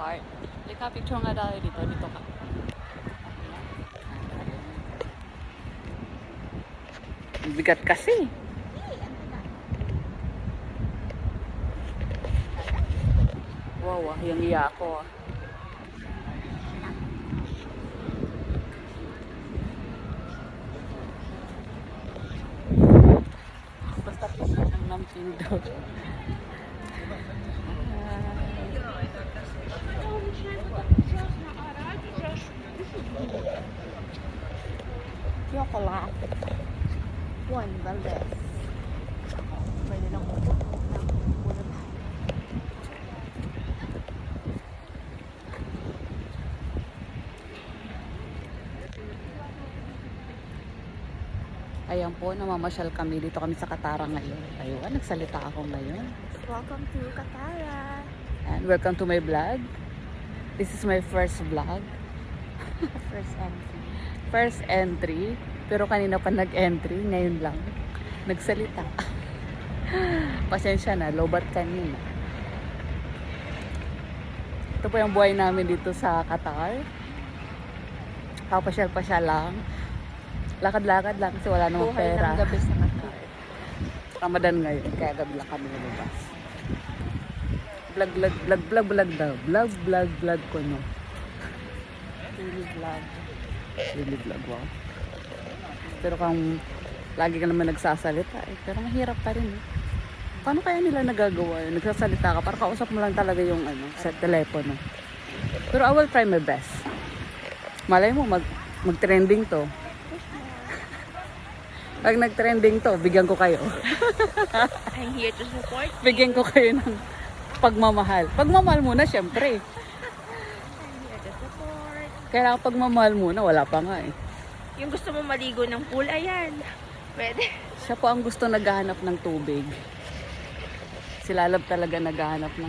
heart. Lika, picture nga tayo dito. Dito ka. Bigat kasi. Wow, yung iya ako. Basta pisa ng nampindo. Yoko lang. Juan Valdez. Pwede lang upo. Ayan po, namamasyal kami. Dito kami sa Katara ngayon. Ayun, nagsalita ako ngayon. Welcome to Katara. And welcome to my vlog. This is my first vlog. First entry. First entry. Pero kanina pa nag-entry. Ngayon lang. Nagsalita. Pasensya na. Lobat kanina. Ito po yung buhay namin dito sa Qatar. Kapasyal-pasyal lang. Lakad-lakad lang kasi wala namang Buhay pera. ng gabi sa Qatar. Ramadan ngayon, kaya gabi lang kami lumabas. Vlog ko, no? Daily vlog. Daily vlog, wow. Pero kung lagi ka naman nagsasalita, pero mahirap pa rin. Paano kaya nila nagagawa yun? Nagsasalita ka, para kausap mo lang talaga yung sa telepono. Pero I will try my best. Malay mo, mag-trending to. Pag nag-trending to, bigyan ko kayo. I'm here to support you. Bigyan ko kayo ng pagmamahal. Pagmamahal muna, syempre. I'm here to support. Kailangan pagmamahal muna, wala pa nga eh. Yung gusto mo maligo ng pool, ayan. Pwede. Siya po ang gusto naghahanap ng tubig. Si Lalab talaga naghahanap ng